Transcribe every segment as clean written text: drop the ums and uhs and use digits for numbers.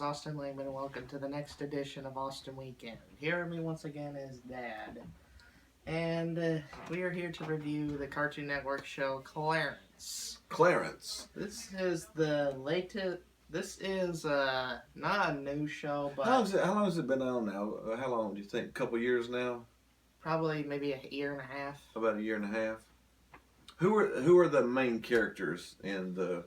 Austin Lehman, and welcome to the next edition of Austin Weekend. Here with me once again is Dad, and we are here to review the Cartoon Network show Clarence. Clarence. This is the latest. This is not a new show, but How long has it been on now? How long do you think? A couple years now? probably maybe a year and a half. About a year and a half. Who are the main characters in the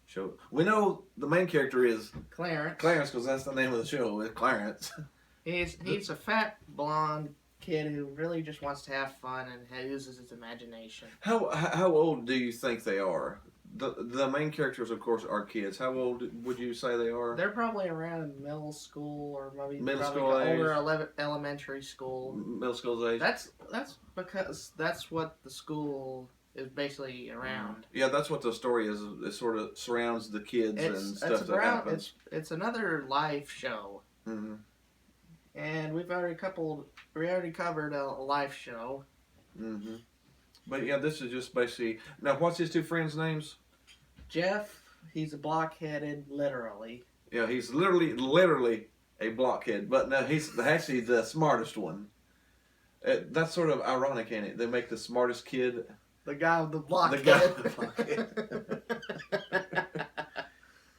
show? We know the main character is Clarence. Clarence because that's the name of the show. Is Clarence. He's a fat blonde kid who really just wants to have fun and uses his imagination. How old do you think they are? The main characters, of course, are kids. How old would you say they are? They're probably around middle school or maybe Middle probably school older elementary school. Middle school's age. That's because that's what the school is basically around. Yeah, that's what the story is. It sort of surrounds the kids and stuff that happens. It's another live show, Mm-hmm. and we already covered a live show. Mm-hmm. But yeah, this is just basically now. What's his two friends' names? Jeff, he's a blockheaded, literally. Yeah, he's literally a blockhead, but no, he's actually the smartest one. That's sort of ironic, ain't it? They make the smartest kid The guy with the blockhead. the guy with the blockhead.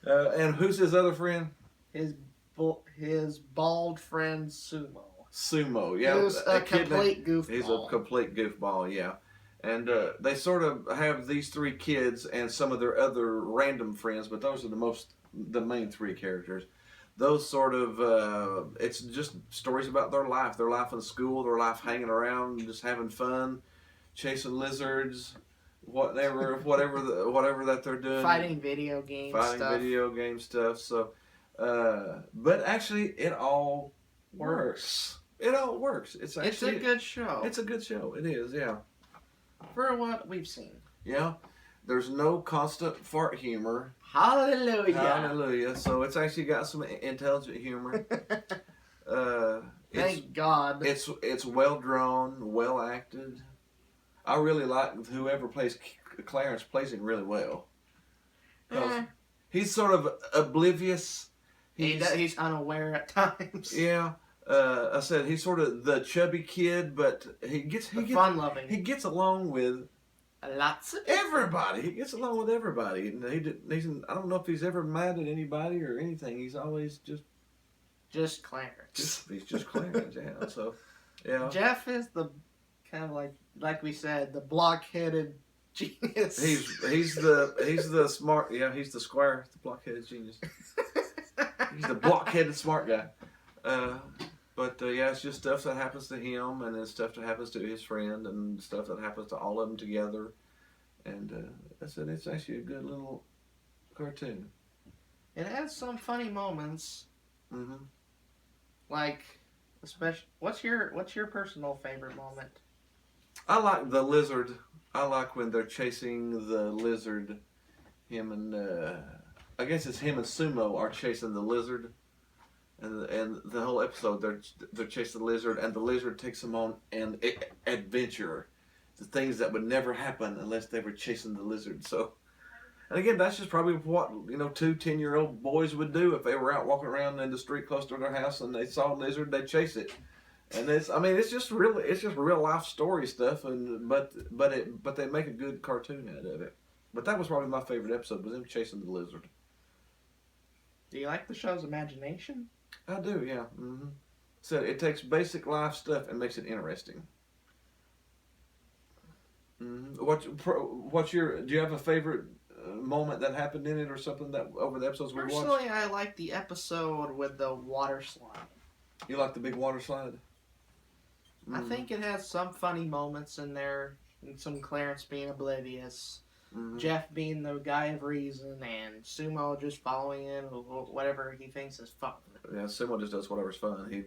And who's his other friend? His bald friend Sumo. Sumo. Yeah, He's a complete goofball. He's a complete goofball. Yeah. And they sort of have these three kids and some of their other random friends, but those are the main three characters. Those sort of, it's just stories about their life in school, their life hanging around, just having fun, chasing lizards, whatever that they're doing. Fighting video game stuff. So, but actually, it all works. It all works. It's a good show. It's a good show. It is, yeah. For what we've seen. Yeah. There's no constant fart humor. Hallelujah. Hallelujah. So it's actually got some intelligent humor. Thank God. It's well drawn, well acted. I really like whoever plays Clarence plays it really well. He's sort of oblivious. He's unaware at times. Yeah. I said he's sort of the chubby kid, but he gets fun loving. He gets along with lots of everybody. He gets along with everybody. And I don't know if he's ever mad at anybody or anything. He's always just Clarence. He's just Clarence. Yeah. So yeah. Jeff is the kind of like we said, the blockheaded genius. He's the smart. Yeah, he's the square, the blockheaded genius. He's the blockheaded smart guy. But yeah, it's just stuff that happens to him, and it's stuff that happens to his friend, and stuff that happens to all of them together. And I said it's actually a good little cartoon. It has some funny moments. Mm-hmm. Like, especially, what's your personal favorite moment? I like the lizard. I like when they're chasing the lizard. Him and I guess it's him and Sumo are chasing the lizard. And the whole episode, they're chasing the lizard, and the lizard takes them on an adventure, the things that would never happen unless they were chasing the lizard. So, and again, that's just probably what 2 10-year-old boys would do if they were out walking around in the street close to their house and they saw a lizard, they'd chase it. And it's just real life story stuff, but they make a good cartoon out of it. But that was probably my favorite episode, was them chasing the lizard. Do you like the show's imagination? I do, yeah. Mm-hmm. So it takes basic life stuff and makes it interesting. Mm-hmm. Do you have a favorite moment that happened in it or something that over the episodes we watched? Personally, I like the episode with the water slide. You like the big water slide? Mm-hmm. I think it has some funny moments in there, and some Clarence being oblivious. Mm-hmm. Jeff being the guy of reason, and Sumo just following in whatever he thinks is fun. Yeah, Sumo just does whatever's fun. It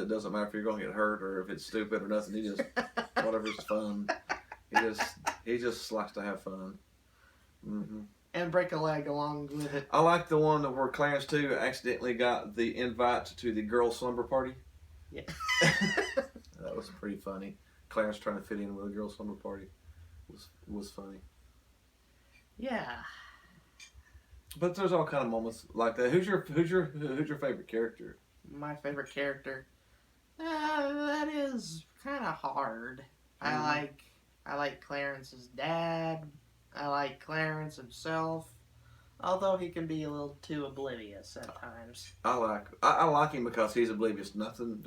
doesn't matter if you're going to get hurt or if it's stupid or nothing. He just whatever's fun. He just likes to have fun. Mm-hmm. And break a leg along with it. I like the one where Clarence too accidentally got the invite to the girls' slumber party. Yeah, that was pretty funny. Clarence trying to fit in with a girls' slumber party was funny. Yeah. But there's all kind of moments like that. Who's your favorite character? My favorite character. That is kind of hard. I Mm-hmm. like I like Clarence's dad. I like Clarence himself, although he can be a little too oblivious at times. I like him because he's oblivious. Nothing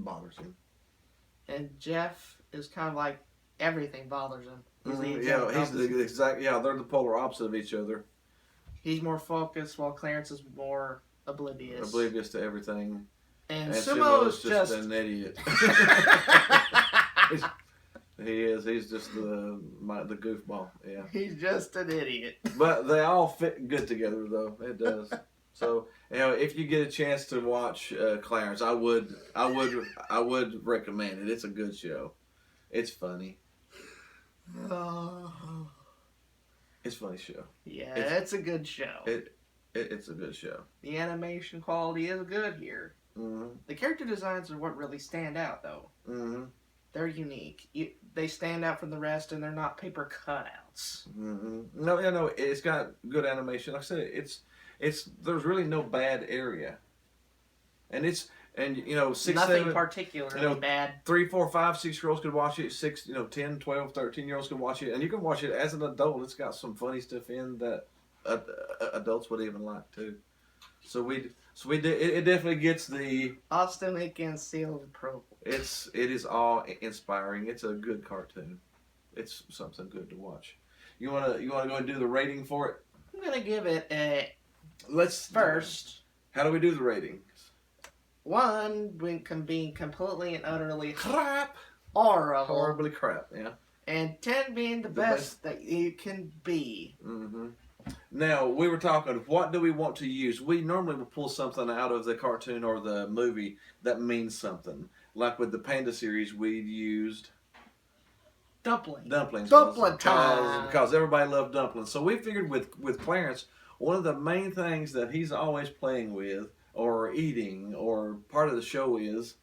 bothers him. And Jeff is kind of like everything bothers him. He's the Yeah, exact he's the opposite. exact. Yeah, they're the polar opposite of each other. He's more focused, while Clarence is more oblivious. Oblivious to everything. And And Sumo Sumo's is just just. an idiot. he's, he is. He's just the goofball. Yeah. He's just an idiot. But they all fit good together, though. It does. So if you get a chance to watch Clarence, I would recommend it. It's a good show. It's funny. Oh. It's a funny show. Yeah, It's it's a good show. it's a good show. The animation quality is good here. Mm-hmm. The character designs are what really stand out, though. Mm-hmm. They're unique. They stand out from the rest, and they're not paper cutouts. Mm-hmm. No, yeah, no. It's got good animation. Like I said, it's there's really no bad area, and six, Nothing seven, particularly bad. 3, 4, 5, 6 year olds could watch it. 6, 10, 12, 13-year-olds could watch it, and you can watch it as an adult. It's got some funny stuff in that adults would even like too. So we did. It definitely gets the. Austin Weekend seal of approval. It is all inspiring. It's a good cartoon. It's something good to watch. You wanna go and do the rating for it? I'm gonna give it a Let's first. How do we do the rating? 1 being completely and utterly Crap. horrible, Horribly crap. Yeah. and 10 being the best that you can be. Mm-hmm. Now, we were talking, what do we want to use? We normally will pull something out of the cartoon or the movie that means something. Like with the Panda series, we used Dumpling. dumplings. Dumpling time. Because everybody loved dumplings. So we figured with Clarence, one of the main things that he's always playing with or eating or part of the show is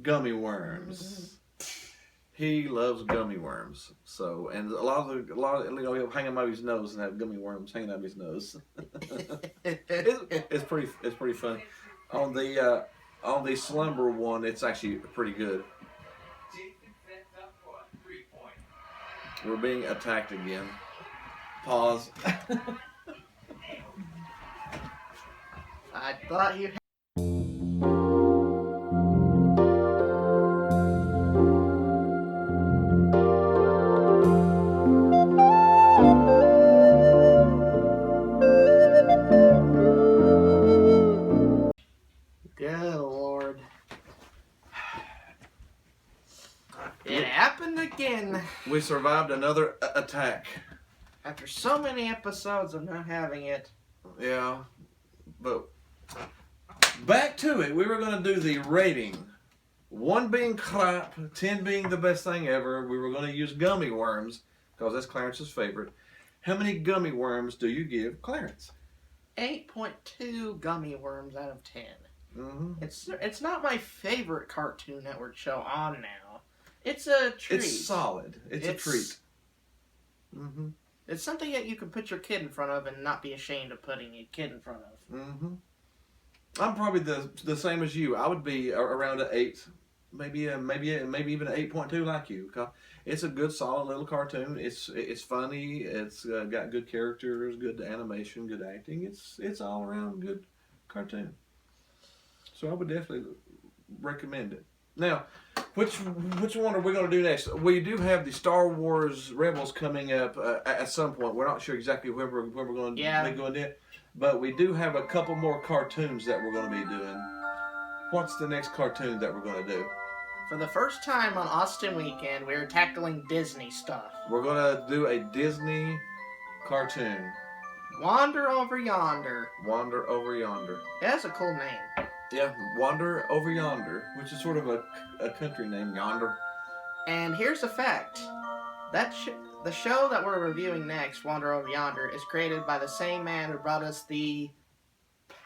gummy worms. He loves gummy worms. So, and a lot of he'll hang them out of his nose and have gummy worms hanging out of his nose. It's pretty funny. On the slumber one, it's actually pretty good. We're being attacked again. Pause. I thought you. Good Lord. It happened again. We survived another attack. After so many episodes of not having it. Yeah, but back to it. We were going to do the rating. 1 being crap, 10 being the best thing ever. We were going to use gummy worms because that's Clarence's favorite. How many gummy worms do you give Clarence? 8.2 gummy worms out of 10. Mm-hmm. It's not my favorite Cartoon Network show on now. It's a treat. It's solid. It's a treat. Mm-hmm. It's something that you can put your kid in front of and not be ashamed of putting your kid in front of. Mm-hmm. I'm probably the same as you. I would be around an 8, maybe even an 8.2 like you. It's a good, solid little cartoon. It's funny. It's got good characters, good animation, good acting. It's all around good cartoon. So I would definitely recommend it. Now, which one are we going to do next? We do have the Star Wars Rebels coming up at some point. We're not sure exactly when we're going to be going to, but we do have a couple more cartoons that we're going to be doing. What's the next cartoon that we're going to do? For the first time on Austin Weekend, we're tackling Disney stuff. We're going to do a Disney cartoon. Wander Over Yonder. Wander Over Yonder. That's a cool name. Yeah, Wander Over Yonder, which is sort of a country name, Yonder. And here's a fact. The show that we're reviewing next, Wander Over Yonder, is created by the same man who brought us the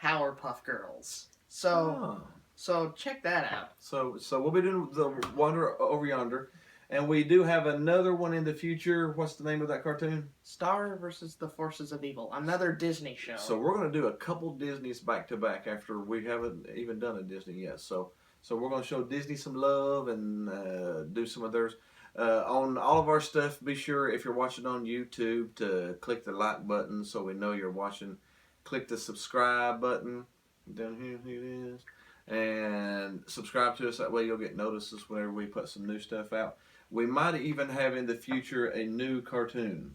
Powerpuff Girls. So check that out. So we'll be doing the Wander Over Yonder, And we do have another one in the future. What's the name of that cartoon? Star versus the Forces of Evil. Another Disney show. So we're going to do a couple Disneys back to back after we haven't even done a Disney yet. So we're going to show Disney some love and do some of theirs. On all of our stuff, be sure if you're watching on YouTube to click the like button so we know you're watching. Click the subscribe button down here. Here it is. And subscribe to us. That way you'll get notices whenever we put some new stuff out. We might even have in the future a new cartoon.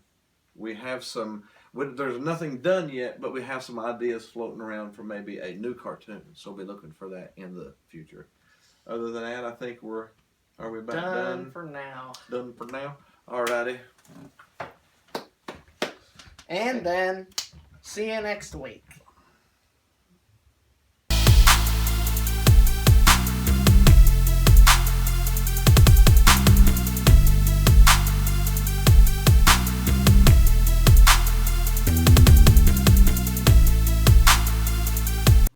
We have some, there's nothing done yet, but we have some ideas floating around for maybe a new cartoon. So we'll be looking for that in the future. Other than that, I think are we about done? For now. Done for now? Alrighty. And then, see you next week.